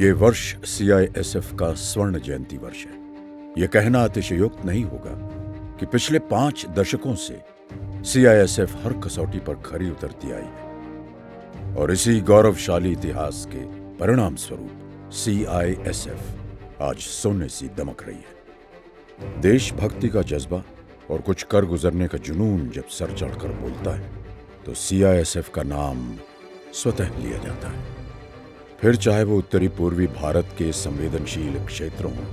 ये वर्ष सीआईएसएफ का स्वर्ण जयंती वर्ष है। यह कहना अतिशयोक्त नहीं होगा कि पिछले 5 दशकों से सीआईएसएफ हर कसौटी पर खरी उतरती आई है और इसी गौरवशाली इतिहास के परिणाम स्वरूप सीआईएसएफ आज सोने सी दमक रही है। देशभक्ति का जज्बा और कुछ कर गुजरने का जुनून जब सर चढ़कर बोलता है तो सीआईएसएफ का नाम स्वतः लिया जाता है। फिर चाहे वो उत्तरी पूर्वी भारत के संवेदनशील क्षेत्रों हों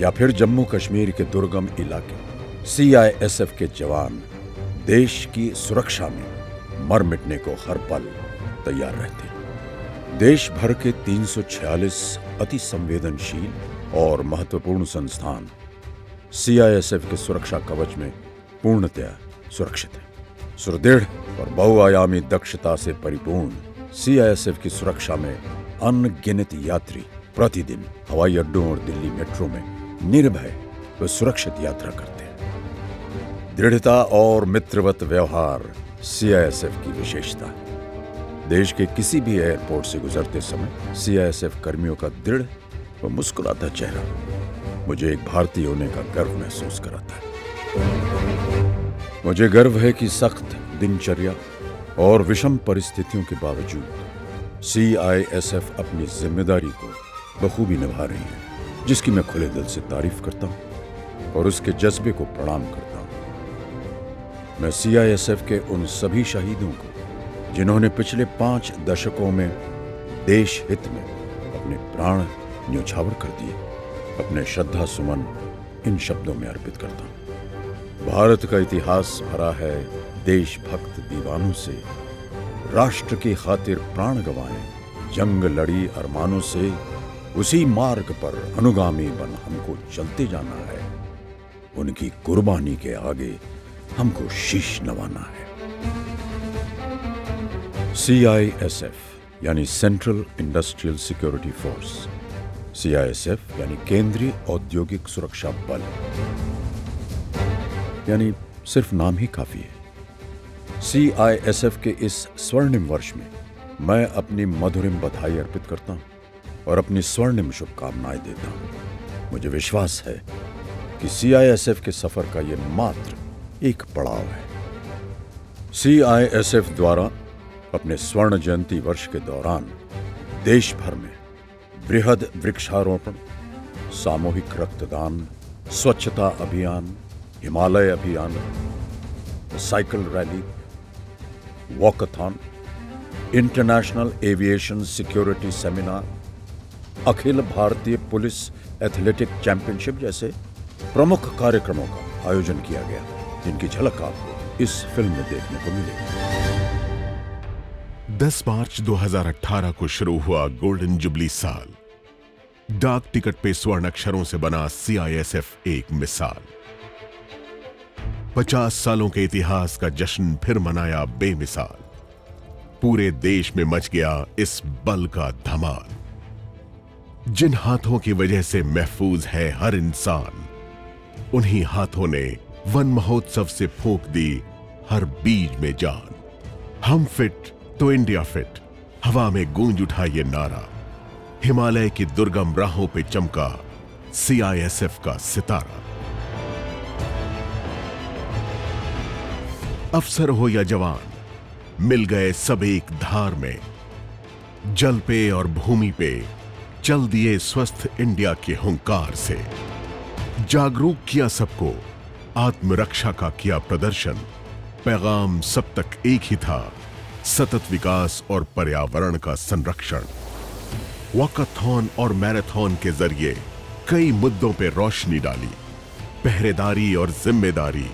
या फिर जम्मू कश्मीर के दुर्गम इलाके, सीआईएसएफ के जवान देश की सुरक्षा में मर मिटने को हर पल तैयार रहते हैं। देश भर के 346 अति संवेदनशील और महत्वपूर्ण संस्थान सीआईएसएफ के सुरक्षा कवच में पूर्णतया सुरक्षित हैं। सुदृढ़ और बहुआयामी दक्षता से परिपूर्ण सीआईएसएफ की सुरक्षा में अनगिनत यात्री प्रतिदिन हवाई अड्डों और दिल्ली मेट्रो में निर्भय व सुरक्षित यात्रा करते हैं। दृढ़ता और मित्रवत व्यवहार सीआईएसएफ की विशेषता है। देश के किसी भी एयरपोर्ट से गुजरते समय सीआईएसएफ कर्मियों का दृढ़ व मुस्कुराता चेहरा मुझे एक भारतीय होने का गर्व महसूस कराता है। मुझे गर्व है कि सख्त दिनचर्या और विषम परिस्थितियों के बावजूद सीआईएसएफ अपनी जिम्मेदारी को बखूबी निभा रही है, जिसकी मैं खुले दिल से तारीफ करता हूं और उसके जज्बे को प्रणाम करता हूं। मैं सीआईएसएफ के उन सभी शहीदों को जिन्होंने पिछले 5 दशकों में देश हित में अपने प्राण न्यौछावर कर दिए, अपने श्रद्धा सुमन इन शब्दों में अर्पित करता हूं। भारत का इतिहास भरा है देशभक्त दीवानों से। राष्ट्र की खातिर प्राण गंवाए जंग लड़ी अरमानों से, उसी मार्ग पर अनुगामी बन हमको चलते जाना है। उनकी कुर्बानी के आगे हमको शीश नवाना है। सीआईएसएफ यानी central industrial security force, CISF यानी केंद्रीय औद्योगिक सुरक्षा बल, यानी सिर्फ नाम ही काफी है। सीआईएसएफ के इस स्वर्णिम वर्ष में मैं अपनी मधुरिम बधाई अर्पित करता हूं और अपनी स्वर्णिम शुभकामनाएं देता हूं। मुझे विश्वास है कि सीआईएसएफ के सफर का यह मात्र एक पड़ाव है। सीआईएसएफ द्वारा अपने स्वर्ण जयंती वर्ष के दौरान देश भर में बृहद वृक्षारोपण, सामूहिक रक्तदान, स्वच्छता अभियान, हिमालय अभियान, cycle rally, walkathon, international aviation security seminar, अखिल भारतीय पुलिस एथलेटिक चैंपियनशिप जैसे प्रमुख कार्यक्रमों का आयोजन किया गया, जिनकी झलक आपको इस फिल्म में देखने को मिलेगी। 10 मार्च 2018 को शुरू हुआ गोल्डन जुबली साल। डाक टिकट पे स्वर्ण अक्षरों से बना सीआईएसएफ एक मिसाल। 50 सालों के इतिहास का जश्न फिर मनाया बेमिसाल। पूरे देश में मच गया इस बल का धमाल। जिन हाथों की वजह से महफूज है हर इंसान, उन्हीं हाथों ने वन महोत्सव से फूंक दी हर बीज में जान। हम फिट तो इंडिया फिट, हवा में गूंज उठा ये नारा। हिमालय की दुर्गम राहों पे चमका सीआईएसएफ का सितारा। अफसर हो या जवान, मिल गए सब एक धार में। जल पे और भूमि पे चल दिए स्वस्थ इंडिया के हुंकार से। जागरूक किया सबको, आत्मरक्षा का किया प्रदर्शन। पैगाम सब तक एक ही था, सतत विकास और पर्यावरण का संरक्षण। वॉकथॉन और मैराथन के जरिए कई मुद्दों पे रोशनी डाली। पहरेदारी और जिम्मेदारी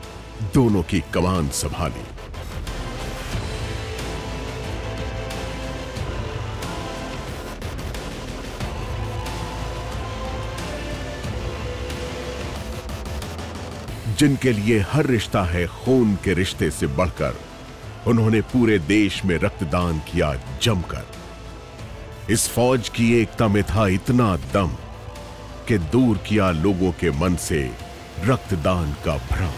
दोनों की कमान संभाली। जिनके लिए हर रिश्ता है खून के रिश्ते से बढ़कर, उन्होंने पूरे देश में रक्तदान किया जमकर। इस फौज की एकता में था इतना दम कि दूर किया लोगों के मन से रक्तदान का भ्रम।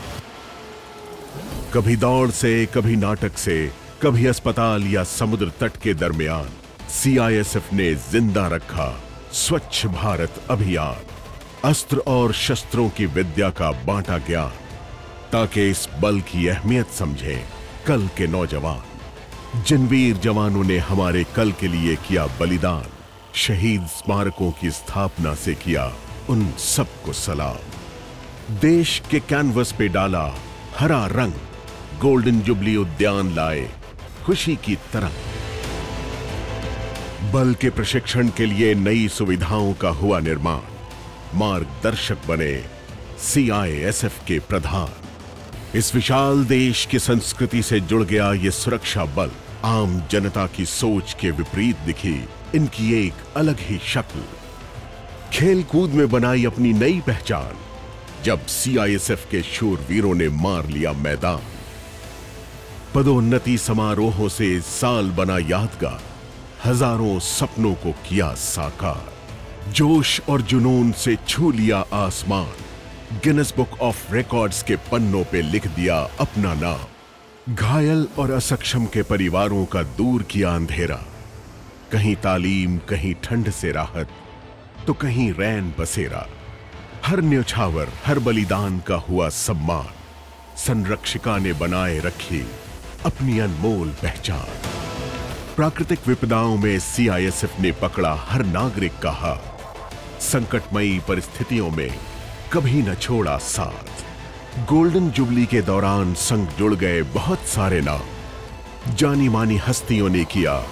कभी दौड़ से, कभी नाटक से, कभी अस्पताल या समुद्र तट के दरमियान सीआईएसएफ ने जिंदा रखा स्वच्छ भारत अभियान। अस्त्र और शस्त्रों की विद्या का बांटा ज्ञान, ताकि इस बल की अहमियत समझें कल के नौजवान। जिन वीर जवानों ने हमारे कल के लिए किया बलिदान, शहीद स्मारकों की स्थापना से किया उन सबको सलाम। देश के कैनवस पे डाला हरा रंग, गोल्डन जुबली उद्यान लाए खुशी की तरंग। बल के प्रशिक्षण के लिए नई सुविधाओं का हुआ निर्माण, मार्गदर्शक बने सीआईएसएफ के प्रधान। इस विशाल देश की संस्कृति से जुड़ गया ये सुरक्षा बल, आम जनता की सोच के विपरीत दिखी इनकी एक अलग ही शक्ल। खेल कूद में बनाई अपनी नई पहचान, जब सीआईएसएफ के शूरवीरों ने मार लिया मैदान। पदोन्नति समारोहों से साल बना यादगार, हजारों सपनों को किया साकार। जोश और जुनून से छू लिया आसमान, गिनेस बुक ऑफ रिकॉर्ड्स के पन्नों पे लिख दिया अपना नाम। घायल और असक्षम के परिवारों का दूर किया अंधेरा, कहीं तालीम, कहीं ठंड से राहत, तो कहीं रैन बसेरा। हर न्यौछावर, हर बलिदान का हुआ सम्मान, संरक्षिका ने बनाए रखी अपनी अनमोल पहचान। प्राकृतिक विपदाओं में सीआईएसएफ ने पकड़ा हर नागरिक का हाथ, संकटमयी परिस्थितियों में कभी न छोड़ा साथ। गोल्डन जुबली के दौरान संग जुड़ गए बहुत सारे नाम, जानी मानी हस्तियों ने किया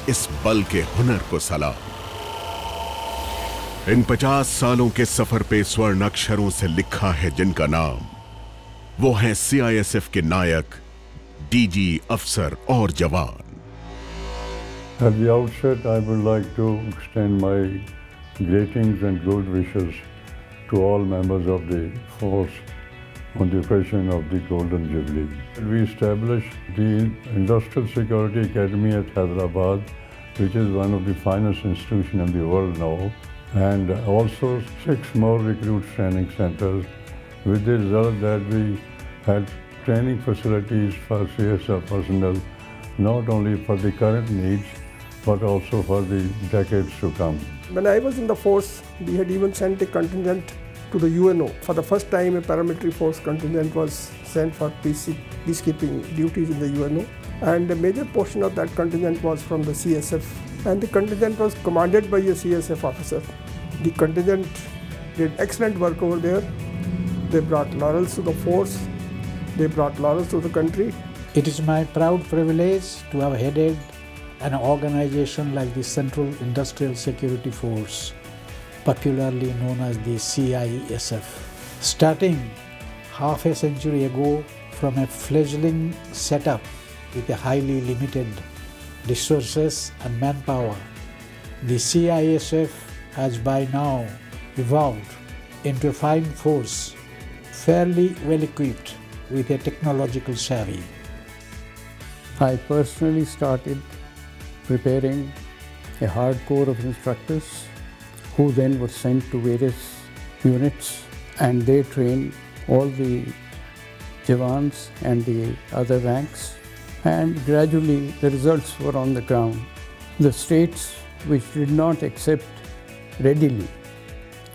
इस बल के हुनर को सलाम। इन 50 सालों के सफर पे स्वर्ण अक्षरों से लिखा है जिनका नाम, वो हैं सीआईएसएफ के नायक, डीजी, अफसर और जवान। At the outset, I would like to extend my greetings and good wishes to all members of the force on the occasion of the Golden Jubilee. We established the Industrial Security Academy at Hyderabad, which is one of the finest institutions in the world now, and also 6 more recruit training centers, with the result that we had training facilities for CSF personnel, not only for the current needs, but also for the decades to come. When I was in the force, we had even sent a contingent to the UNO. For the first time, a paramilitary force contingent was sent for peacekeeping duties in the UNO. And a major portion of that contingent was from the CSF. And the contingent was commanded by a CSF officer. The contingent did excellent work over there. They brought laurels to the force. They brought laurels to the country. It is my proud privilege to have headed an organization like the Central Industrial Security Force, popularly known as the CISF. Starting half a century ago from a fledgling setup with a highly limited resources and manpower, the CISF has by now evolved into a fine force, fairly well equipped with a technological savvy. I personally started preparing a hard core of instructors who then were sent to various units, and they trained all the Jawans and the other ranks, and gradually the results were on the ground. The states which did not accept readily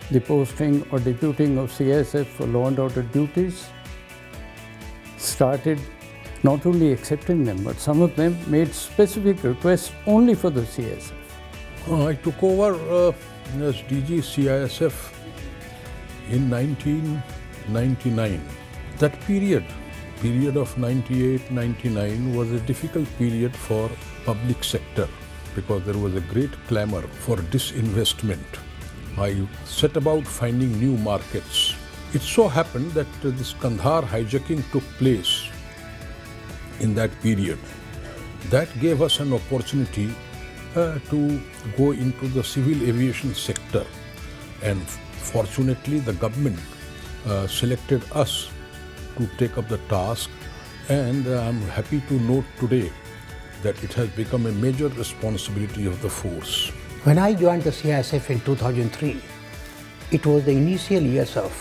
the posting or deputing of CISF for law and order duties started not only accepting them, but some of them made specific requests only for the CISF. I took over as DG CISF in 1999. That period of 98-99 was a difficult period for public sector because there was a great clamor for disinvestment. I set about finding new markets. It so happened that this Kandahar hijacking took place in that period. That gave us an opportunity to go into the civil aviation sector, and fortunately the government selected us to take up the task, and I'm happy to note today that it has become a major responsibility of the force. When I joined the CISF in 2003, it was the initial years of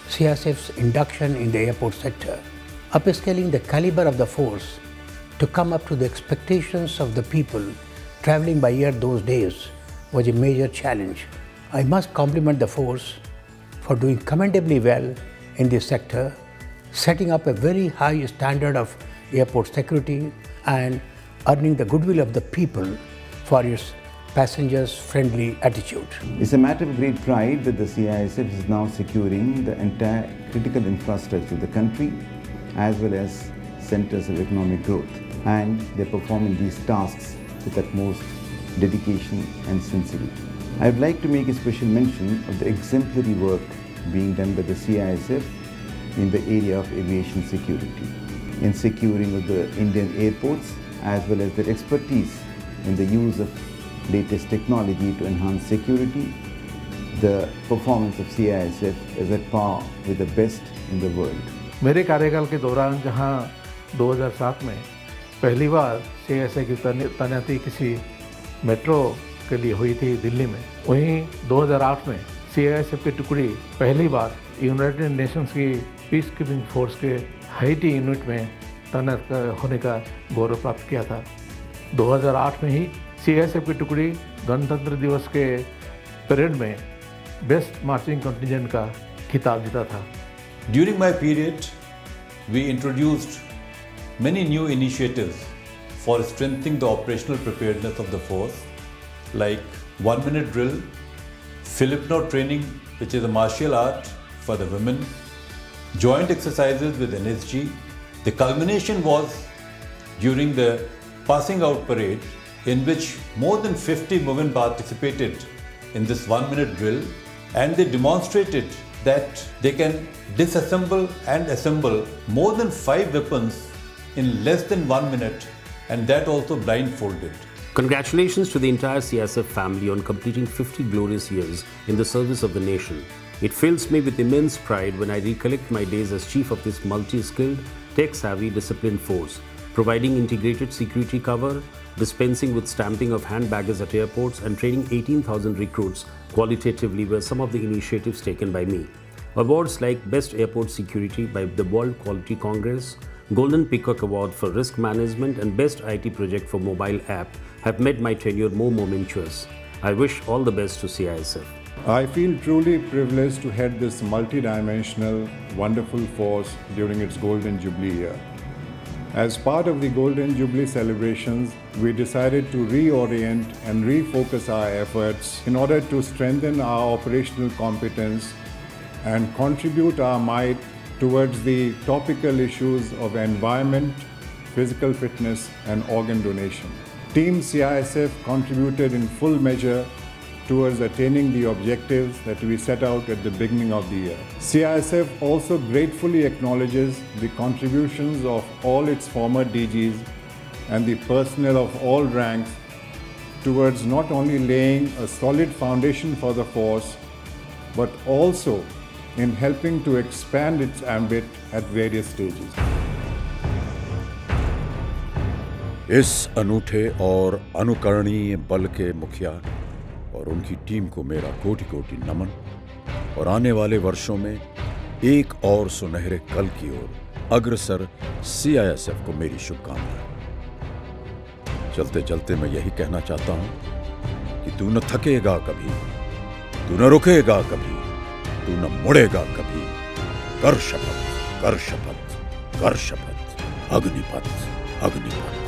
CISF's induction in the airport sector. Upscaling the caliber of the force to come up to the expectations of the people traveling by air those days was a major challenge. I must compliment the force for doing commendably well in this sector, setting up a very high standard of airport security and earning the goodwill of the people for its passengers-friendly attitude. It's a matter of great pride that the CISF is now securing the entire critical infrastructure of the country as well as centers of economic growth, and they're performing these tasks with utmost dedication and sincerity. I would like to make a special mention of the exemplary work being done by the CISF in the area of aviation security, in securing of the Indian airports as well as their expertise in the use of latest technology to enhance security. The performance of CISF is at par with the best in the world. मेरे कार्यकाल के दौरान जहां 2007 में पहली बार CISF की तैनाती किसी मेट्रो के लिए हुई थी दिल्ली में, वहीं 2008 में CISF की टुकड़ी पहली बार यूनाइटेड नेशंस की पीस कीपिंग फोर्स के हाइटी यूनिट में तैनात होने का गौरव प्राप्त किया था। 2008 में ही CISF की टुकड़ी गणतंत्र दिवस के परेड में बेस्ट मार्चिंग कंटिजेंट का खिताब जीता था। During my period, we introduced many new initiatives for strengthening the operational preparedness of the force, like 1-minute drill, Filipino training, which is a martial art for the women, joint exercises with NSG. The culmination was during the passing out parade, in which more than 50 women participated in this 1-minute drill, and they demonstrated that they can disassemble and assemble more than 5 weapons in less than 1 minute, and that also blindfolded. Congratulations to the entire CISF family on completing 50 glorious years in the service of the nation. It fills me with immense pride when I recollect my days as chief of this multi-skilled, tech-savvy, disciplined force, providing integrated security cover, dispensing with stamping of hand baggage at airports, and training 18,000 recruits qualitatively were some of the initiatives taken by me. Awards like Best Airport Security by the World Quality Congress, Golden Peacock Award for Risk Management, and Best IT Project for Mobile App have made my tenure more momentous. I wish all the best to CISF. I feel truly privileged to head this multi-dimensional, wonderful force during its Golden Jubilee year. As part of the Golden Jubilee celebrations, we decided to reorient and refocus our efforts in order to strengthen our operational competence and contribute our might towards the topical issues of environment, physical fitness, and organ donation. Team CISF contributed in full measure towards attaining the objectives that we set out at the beginning of the year. CISF also gratefully acknowledges the contributions of all its former DGs and the personnel of all ranks towards not only laying a solid foundation for the force, but also in helping to expand its ambit at various stages. इस अनूठे और अनुकरणीय बल के मुखिया और उनकी team को मेरा कोटि-कोटि नमन, और आने वाले वर्षों में एक और सुनहरे कल की ओर अग्रसर CISF को मेरी शुभकामनाएं। चलते चलते मैं यही कहना चाहता हूं कि तू न थकेगा कभी, तू न रुकेगा कभी, तू न मुड़ेगा कभी। कर शपथ, कर शपथ, कर शपथ। अग्निपथ, अग्निपथ।